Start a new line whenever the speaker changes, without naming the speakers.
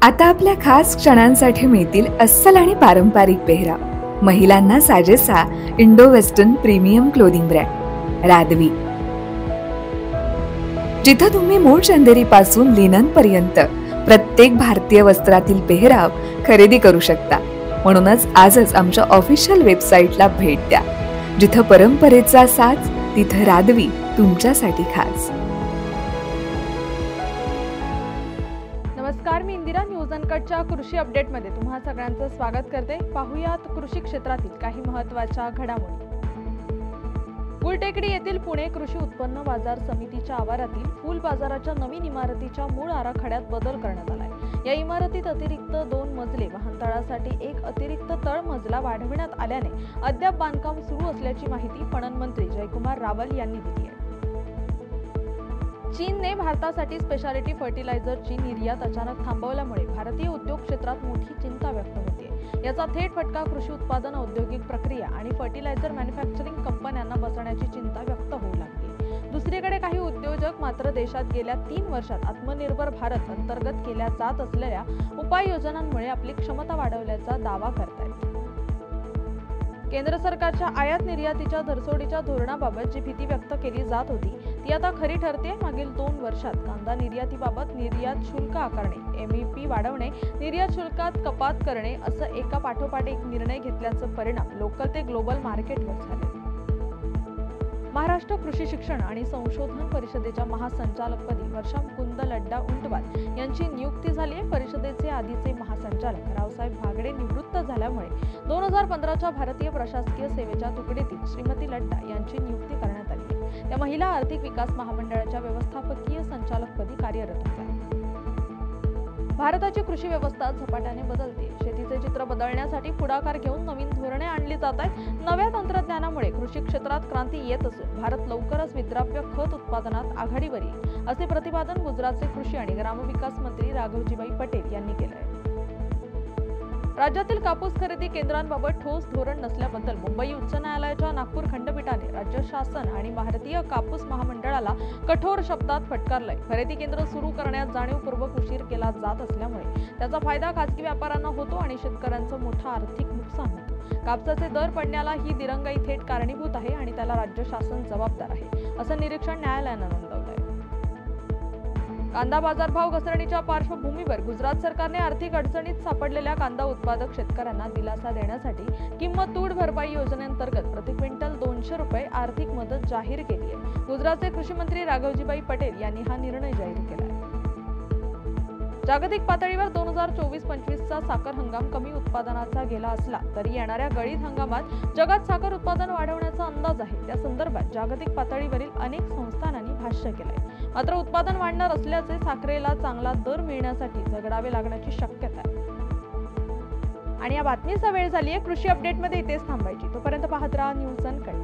आता आपल्या खास क्षणांसाठी मिळतील अस्सल आणि पारंपरिक पेहराव। महिलांना साजेसा Indo western premium clothing brand Radvi, जिथे तुम्ही मूळ चंदेरी पासून लिनन पर्यंत प्रत्येक भारतीय वस्त्रातील पेहराव खरेदी करू शकता। म्हणूनच आजच आमच्या ऑफिशियल वेबसाईटला भेट द्या, जिथे परंपरेचा साज तिथे रादवी तुमच्यासाठी खास।
नमस्कार, मी इंदिरा न्यूज अनकटच्या कृषी अपडेटमध्ये तुम्हा सगळ्यांचं स्वागत करते। पाहूयात कृषी क्षेत्रातील काही महत्त्वाच्या घडामोडी। गुलटेकडी येथील पुणे कृषी उत्पन्न बाजार समितीच्या आवारातील फूल बाजाराच्या नवीन इमारतीच्या मूळ आराखड्यात बदल करण्यात आला आहे। या इमारतीत अतिरिक्त 2 मजले वाहनतळासाठी एक अतिरिक्त तळमजला वाढविण्यात आल्याने अद्याप बांधकाम सुरू असल्याची माहिती पणन मंत्री जयकुमार रावल यांनी दिली आहे। चीनने भारतासाठी स्पेशालिटी फर्टिलायझरची निर्यात अचानक थांबवल्यामुळे भारतीय उद्योग क्षेत्रात मोठी चिंता व्यक्त होते। याचा थेट फटका कृषी उत्पादन, औद्योगिक प्रक्रिया आणि फर्टिलायझर मॅन्युफॅक्चरिंग कंपन्यांना बसण्याची चिंता व्यक्त होऊ लागली। दुसरीकडे काही उद्योजक मात्र देशात गेल्या 3 वर्षात आत्मनिर्भर भारत अंतर्गत केल्या जात असलेल्या उपाययोजनांमुळे आपली क्षमता वाढवल्याचा दावा करतायत। केंद्र सरकारच्या आयात निर्यातीच्या धरसोडीच्या धोरणाबाबत जी भीती व्यक्त केली जात होती ती आता खरी ठरते। मागील 2 वर्षात कांदा निर्यातीबाबत निर्यात शुल्क आकारणे, एमईपी वाढवणे, निर्यात शुल्कात कपात करणे असं एका पाठोपाठ एक निर्णय घेतल्याचा परिणाम लोकल ते ग्लोबल मार्केटवर झाले। महाराष्ट्र कृषी शिक्षण आणि संशोधन परिषदेच्या महासंचालकपदी वर्षा मुकुंद लड्डा उंटवाल यांची नियुक्ती झाली आहे। परिषदेचे आधीचे महासंचालक रावसाहेब भागडे निवृत्त झाल्यामुळे 2015च्या भारतीय प्रशासकीय सेवेच्या तुकडीतील श्रीमती लड्डा यांची नियुक्ती करण्यात आली आहे। त्या महिला आर्थिक विकास महामंडळाच्या व्यवस्थापकीय संचालकपदी कार्यरत होत्या। भारताची कृषी व्यवस्था झपाट्याने बदलते। शेतीचे चित्र बदलण्यासाठी पुढाकार घेऊन नवीन धोरणे आणली जात आहेत। नव्या तंत्रज्ञानामुळे कृषी क्षेत्रात क्रांती येत असून भारत लवकरच विद्राव्य खत उत्पादनात आघाडीवर येईल, असे प्रतिपादन गुजरातचे कृषी आणि ग्रामविकास मंत्री राघवजीबाई पटेल यांनी केले आहे। राज्यातील कापूस खरेदी केंद्रांबाबत ठोस धोरण नसल्याबद्दल मुंबई उच्च न्यायालयाच्या नागपूर खंडपीठाने राज्य शासन आणि भारतीय कापूस महामंडळाला कठोर शब्दात फटकारलंय। खरेदी केंद्र सुरू करण्यात जाणीवपूर्वक उशीर केला जात असल्यामुळे त्याचा फायदा खासगी व्यापाऱ्यांना होतो आणि शेतकऱ्यांचं मोठं आर्थिक नुकसान होतं। कापसाचे दर पडण्याला ही दिरंगाई थेट कारणीभूत आहे आणि त्याला राज्य शासन जबाबदार आहे, असं निरीक्षण न्यायालयानं नोंदवलंय। कांदा बाजारभाव घसरणीच्या पार्श्वभूमीवर गुजरात सरकारने आर्थिक अडचणीत सापडलेल्या कांदा उत्पादक शेतकऱ्यांना दिलासा देण्यासाठी किंमत तूट भरपाई योजनेअंतर्गत प्रति क्विंटल 200 रुपये आर्थिक मदत जाहीर केली आहे। गुजरातचे कृषी मंत्री राघवजीबाई पटेल यांनी हा निर्णय जाहीर केला आहे। जागतिक पातळीवर 2024-25चा साखर हंगाम कमी उत्पादनाचा गेला असला तरी येणाऱ्या गळीत हंगामात जगात साखर उत्पादन वाढवण्याचा अंदाज आहे। त्या संदर्भात जागतिक पातळीवरील अनेक संस्थांनी भाष्य केलंय। मात्र उत्पादन वाढणार असल्याचे साखरेला चांगला दर मिळण्यासाठी झगडावे लागण्याची शक्यता आहे। आणि या बातमीचा वेळ झाली आहे। कृषी अपडेटमध्ये इथेच थांबायची। तोपर्यंत पाहत राहा न्यूज अनकट।